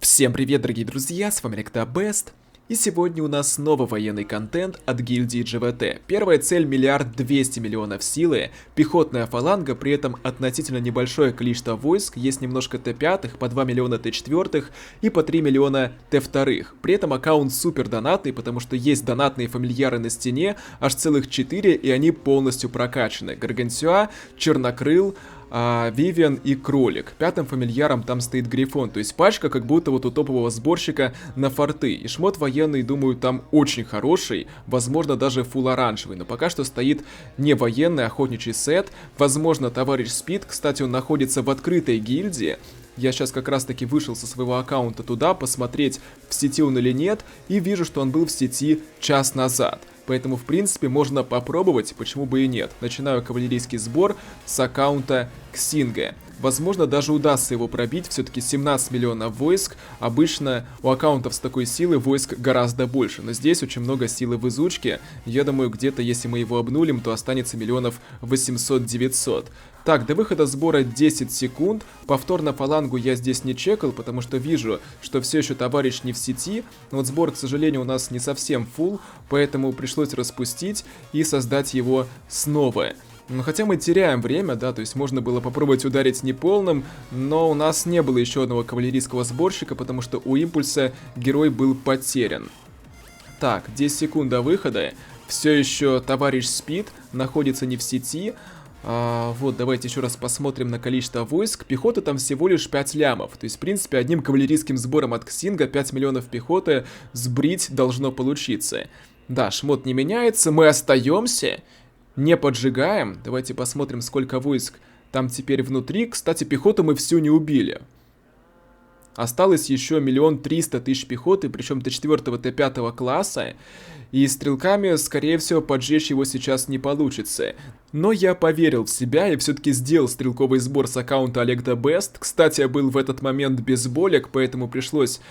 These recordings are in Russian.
Всем привет, дорогие друзья, с вами Бест. И сегодня у нас снова военный контент от гильдии GVT. Первая цель — 1 200 000 000 силы, пехотная фаланга, при этом относительно небольшое количество войск, есть немножко Т5, по 2 миллиона Т4 и по 3 миллиона Т2. При этом аккаунт супер донатный, потому что есть донатные фамильяры на стене, аж целых 4, и они полностью прокачаны. Гаргантюа, Чернокрыл, Вивиан и Кролик. Пятым фамильяром там стоит Грифон, то есть пачка как будто вот у топового сборщика на форты. И шмот военный, думаю, там очень хороший, возможно даже фул оранжевый, но пока что стоит не военный охотничий сет. Возможно, товарищ Спид, кстати, он находится в открытой гильдии. Я сейчас как раз таки вышел со своего аккаунта туда, посмотреть, в сети он или нет, и вижу, что он был в сети час назад. Поэтому, в принципе, можно попробовать, почему бы и нет. Начинаю кавалерийский сбор с аккаунта Ксинга. Возможно, даже удастся его пробить, все-таки 17 миллионов войск. Обычно у аккаунтов с такой силой войск гораздо больше, но здесь очень много силы в изучке. Я думаю, где-то, если мы его обнулим, то останется миллионов 800-900. Так, до выхода сбора 10 секунд. Повторно фалангу я здесь не чекал, потому что вижу, что все еще товарищ не в сети. Но вот сбор, к сожалению, у нас не совсем фулл, поэтому пришлось распустить и создать его снова. Ну, хотя мы теряем время, да, то есть можно было попробовать ударить неполным, но у нас не было еще одного кавалерийского сборщика, потому что у импульса герой был потерян. Так, 10 секунд до выхода. Все еще товарищ Спид находится не в сети. Вот, давайте еще раз посмотрим на количество войск. Пехоты там всего лишь 5 лямов. То есть, в принципе, одним кавалерийским сбором от Ксинга 5 миллионов пехоты сбрить должно получиться. Да, шмот не меняется, мы остаемся, не поджигаем. Давайте посмотрим, сколько войск там теперь внутри. Кстати, пехоту мы всю не убили. Осталось еще 1 300 000 пехоты, причем Т4, Т5 класса. И стрелками, скорее всего, поджечь его сейчас не получится. Но я поверил в себя и все-таки сделал стрелковый сбор с аккаунта Бест. Кстати, я был в этот момент без болек, поэтому пришлось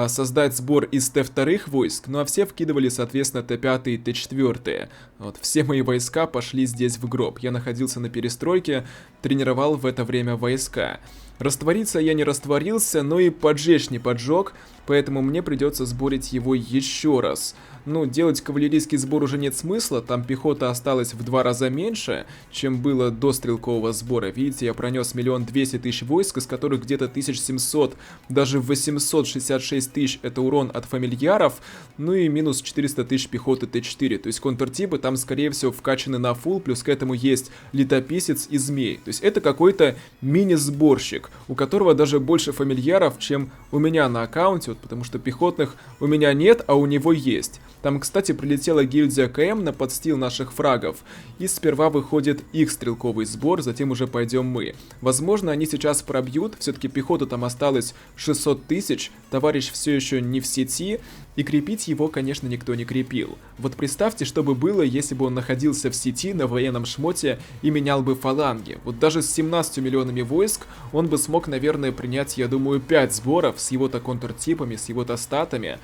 создать сбор из Т2 войск. Ну а все вкидывали, соответственно, Т5 и Т4. Вот, все мои войска пошли здесь в гроб. Я находился на перестройке, тренировал в это время войска. Раствориться я не растворился, но и поджечь не поджег, поэтому мне придется сборить его еще раз. Ну, делать кавалерийский сбор уже нет смысла, там пехота осталась в 2 раза меньше, чем было до стрелкового сбора. Видите, я пронес 1 200 000 войск, из которых где-то 1700, даже 866 000 это урон от фамильяров, ну и минус 400 000 пехоты Т4. То есть контртипы там, скорее всего, вкачаны на фул, плюс к этому есть летописец и змей. То есть это какой-то мини-сборщик, у которого даже больше фамильяров, чем у меня на аккаунте, вот, потому что пехотных у меня нет, а у него есть. Там, кстати, прилетела гильдия КМ на подстил наших фрагов, и сперва выходит их стрелковый сбор, затем уже пойдем мы. Возможно, они сейчас пробьют, все-таки пехоты там осталось 600 000, товарищ все еще не в сети, и крепить его, конечно, никто не крепил. Вот представьте, что бы было, если бы он находился в сети на военном шмоте и менял бы фаланги. Вот даже с 17 миллионами войск он бы смог, наверное, принять, я думаю, 5 сборов с его-то контртипами, с его-то статами,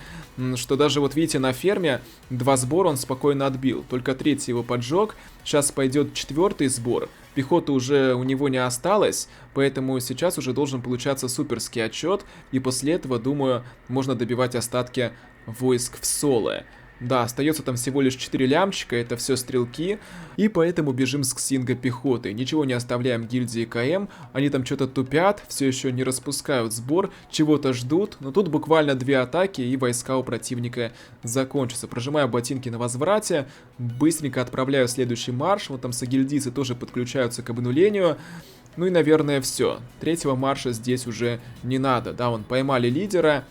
что даже вот видите на ферме 2 сбора он спокойно отбил, только 3-й его поджег, сейчас пойдет 4-й сбор. Пехоты уже у него не осталось, поэтому сейчас уже должен получаться суперский отчет, и после этого, думаю, можно добивать остатки войск в соло. Да, остается там всего лишь 4 лямчика, это все стрелки, и поэтому бежим с Ксинга пехотой. Ничего не оставляем гильдии КМ, они там что-то тупят, все еще не распускают сбор, чего-то ждут, но тут буквально 2 атаки, и войска у противника закончатся. Прожимаю ботинки на возврате, быстренько отправляю следующий марш, вот там сагильдийцы тоже подключаются к обнулению. Ну и, наверное, все. 3-го марша здесь уже не надо, да, вон поймали лидера.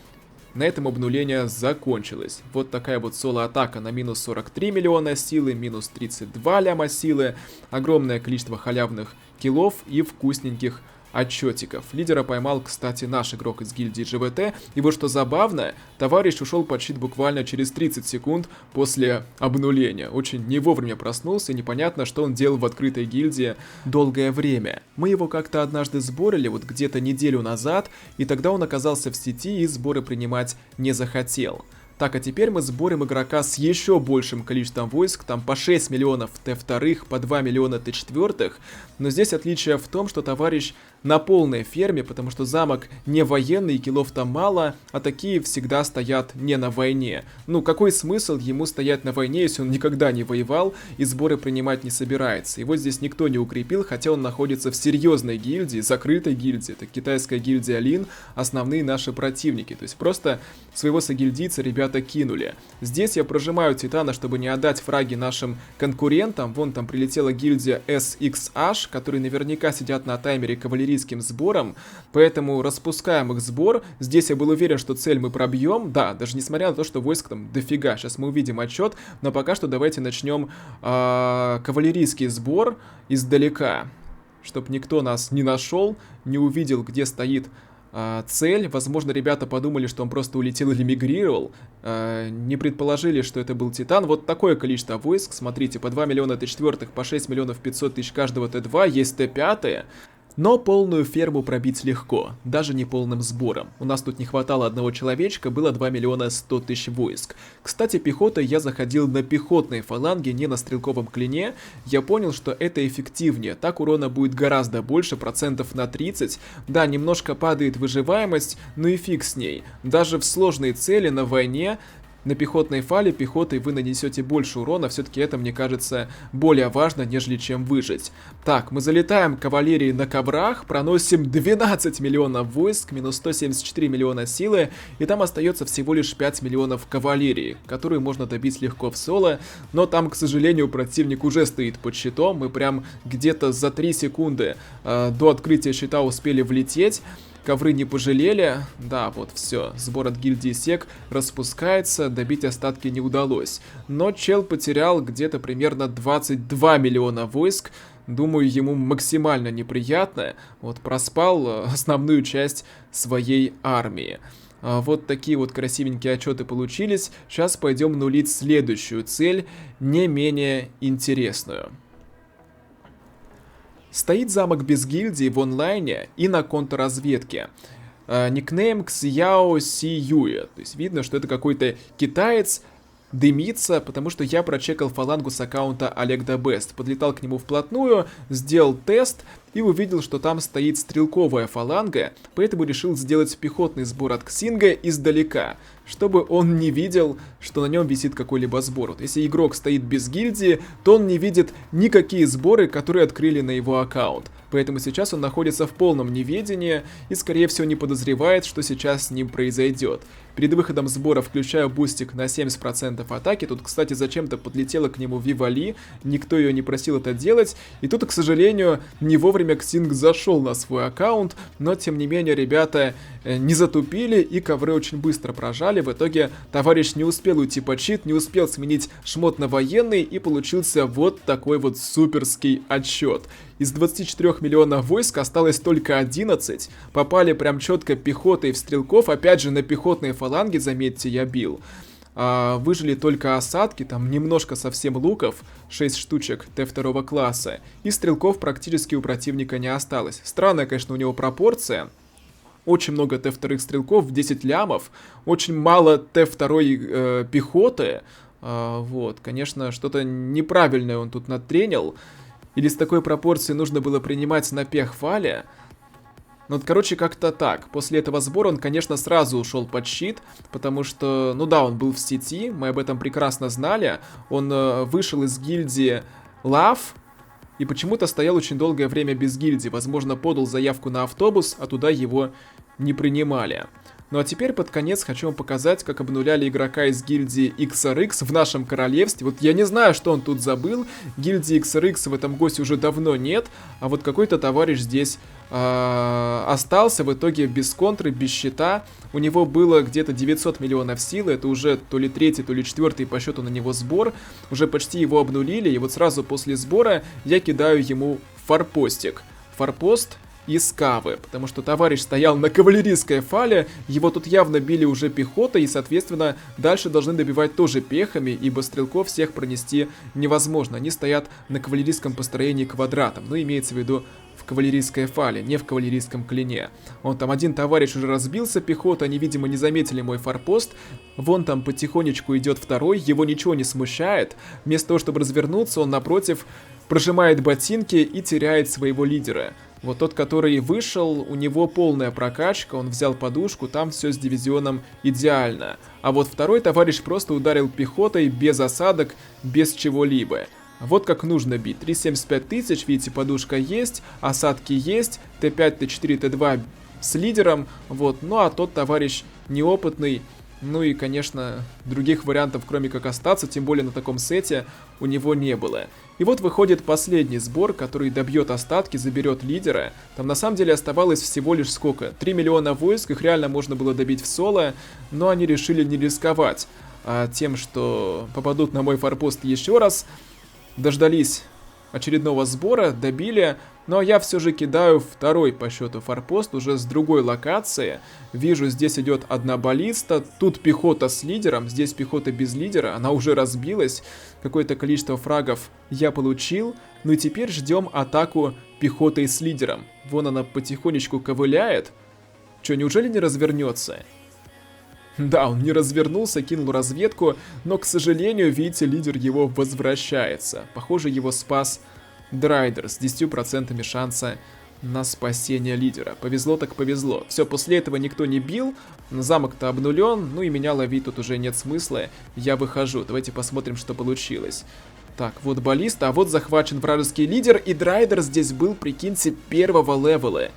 На этом обнуление закончилось. Вот такая вот соло-атака на минус 43 миллиона силы, минус 32 ляма силы, огромное количество халявных киллов и вкусненьких отчетиков. Лидера поймал, кстати, наш игрок из гильдии GVT. И вот что забавно, товарищ ушел под щит буквально через 30 секунд после обнуления. Очень не вовремя проснулся, и непонятно, что он делал в открытой гильдии долгое время. Мы его как-то однажды сборили, вот где-то неделю назад, и тогда он оказался в сети и сборы принимать не захотел. Так, а теперь мы сборим игрока с еще большим количеством войск, там по 6 миллионов Т2, по 2 миллиона Т4, но здесь отличие в том, что товарищ на полной ферме, потому что замок не военный, киллов там мало, а такие всегда стоят не на войне. Ну, какой смысл ему стоять на войне, если он никогда не воевал и сборы принимать не собирается? Его здесь никто не укрепил, хотя он находится в серьезной гильдии, закрытой гильдии. Это китайская гильдия Лин, основные наши противники. То есть просто своего согильдийца ребята кинули. Здесь я прожимаю Титана, чтобы не отдать фраги нашим конкурентам. Вон там прилетела гильдия SXH, которые наверняка сидят на таймере кавалерийским сбором, поэтому распускаем их сбор. Здесь я был уверен, что цель мы пробьем, да, даже несмотря на то, что войск там дофига. Сейчас мы увидим отчет, но пока что давайте начнем кавалерийский сбор издалека, чтобы никто нас не нашел, не увидел, где стоит цель. Возможно, ребята подумали, что он просто улетел или мигрировал, не предположили, что это был Титан. Вот такое количество войск, смотрите, по 2 миллиона Т4, по 6 миллионов 500 тысяч каждого Т2, есть Т5. Но полную ферму пробить легко, даже не полным сбором. У нас тут не хватало одного человечка, было 2 миллиона 100 тысяч войск. Кстати, пехотой я заходил на пехотной фаланге, не на стрелковом клине. Я понял, что это эффективнее, так урона будет гораздо больше, процентов на 30. Да, немножко падает выживаемость, но и фиг с ней. Даже в сложные цели на войне на пехотной фале пехотой вы нанесете больше урона, все-таки это, мне кажется, более важно, нежели чем выжить. Так, мы залетаем кавалерией на коврах, проносим 12 миллионов войск, минус 174 миллиона силы, и там остается всего лишь 5 миллионов кавалерии, которую можно добить легко в соло, но там, к сожалению, противник уже стоит под щитом, мы прям где-то за 3 секунды до открытия щита успели влететь. Ковры не пожалели, да, вот все, сбор от гильдии Сек распускается, добить остатки не удалось. Но чел потерял где-то примерно 22 миллиона войск, думаю, ему максимально неприятно, вот проспал основную часть своей армии. Вот такие вот красивенькие отчеты получились, сейчас пойдем нулить следующую цель, не менее интересную. Стоит замок без гильдии в онлайне и на контрразведке. Никнейм Ксяо Си Юэ. То есть видно, что это какой-то китаец, дымится, потому что я прочекал фалангу с аккаунта Олег the Best. Подлетал к нему вплотную, сделал тест и увидел, что там стоит стрелковая фаланга, поэтому решил сделать пехотный сбор от Ксинга издалека, чтобы он не видел, что на нем висит какой-либо сбор. Вот если игрок стоит без гильдии, то он не видит никакие сборы, которые открыли на его аккаунт. Поэтому сейчас он находится в полном неведении и, скорее всего, не подозревает, что сейчас с ним произойдет. Перед выходом сбора включаю бустик на 70% атаки. Тут, кстати, зачем-то подлетела к нему Вивали, никто ее не просил это делать. И тут, к сожалению, не вовремя Ксинг зашел на свой аккаунт, но, тем не менее, ребята не затупили и ковры очень быстро прожали. В итоге товарищ не успел уйти под щит, не успел сменить шмот на военный, и получился вот такой вот суперский отсчет. Из 24 миллионов войск осталось только 11, попали прям четко пехотой в стрелков, опять же на пехотные фаланги, заметьте, я бил. Выжили только осадки, там немножко совсем луков, 6 штучек Т2 класса, и стрелков практически у противника не осталось. Странная, конечно, у него пропорция. Очень много Т2 стрелков в 10 лямов, очень мало Т2 пехоты. Вот, конечно, что-то неправильное он тут натренил. Или с такой пропорцией нужно было принимать на пехфале. Ну, короче, как-то так. После этого сбора он, конечно, сразу ушел под щит, потому что, ну да, он был в сети, мы об этом прекрасно знали. Он вышел из гильдии Лав и почему-то стоял очень долгое время без гильдии. Возможно, подал заявку на автобус, а туда его не принимали. Ну а теперь под конец хочу вам показать, как обнуляли игрока из гильдии XRX в нашем королевстве. Вот я не знаю, что он тут забыл. Гильдии XRX в этом госте уже давно нет, а вот какой-то товарищ здесь остался в итоге без контры, без щита. У него было где-то 900 миллионов силы, это уже то ли третий, то ли четвертый по счету на него сбор. Уже почти его обнулили, и вот сразу после сбора я кидаю ему форпостик. Форпост из кавы, потому что товарищ стоял на кавалерийской фале, его тут явно били уже пехотой, и, соответственно, дальше должны добивать тоже пехами, ибо стрелков всех пронести невозможно, они стоят на кавалерийском построении квадратом, но имеется в виду в кавалерийской фале, не в кавалерийском клине. Вон там один товарищ уже разбился пехотой, они, видимо, не заметили мой форпост, вон там потихонечку идет второй, его ничего не смущает, вместо того, чтобы развернуться, он напротив прожимает ботинки и теряет своего лидера. Вот тот, который вышел, у него полная прокачка, он взял подушку, там все с дивизионом идеально. А вот второй товарищ просто ударил пехотой, без осадок, без чего-либо. Вот как нужно бить. 375 тысяч, видите, подушка есть, осадки есть, Т5, Т4, Т2 с лидером, вот. Ну а тот товарищ неопытный, ну и, конечно, других вариантов, кроме как остаться, тем более на таком сете, у него не было. И вот выходит последний сбор, который добьет остатки, заберет лидера. Там на самом деле оставалось всего лишь сколько? 3 миллиона войск, их реально можно было добить в соло, но они решили не рисковать тем, что попадут на мой форпост еще раз. Дождались очередного сбора, добили, но я все же кидаю второй по счету форпост уже с другой локации. Вижу, здесь идет одна баллиста, тут пехота с лидером, здесь пехота без лидера, она уже разбилась. Какое-то количество фрагов я получил, ну и теперь ждем атаку пехотой с лидером. Вон она потихонечку ковыляет. Че, неужели не развернется? Да, он не развернулся, кинул разведку, но, к сожалению, видите, лидер его возвращается. Похоже, его спас Драйдер с 10% шанса на спасение лидера. Повезло так повезло. Все, после этого никто не бил, замок-то обнулен, ну и меня ловить тут уже нет смысла, я выхожу. Давайте посмотрим, что получилось. Так, вот баллиста, а вот захвачен вражеский лидер, и Драйдер здесь был, прикиньте, первого левела.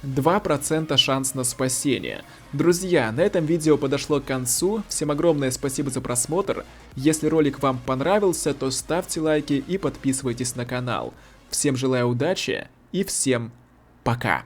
2% шанс на спасение. Друзья, на этом видео подошло к концу. Всем огромное спасибо за просмотр. Если ролик вам понравился, то ставьте лайки и подписывайтесь на канал. Всем желаю удачи и всем пока.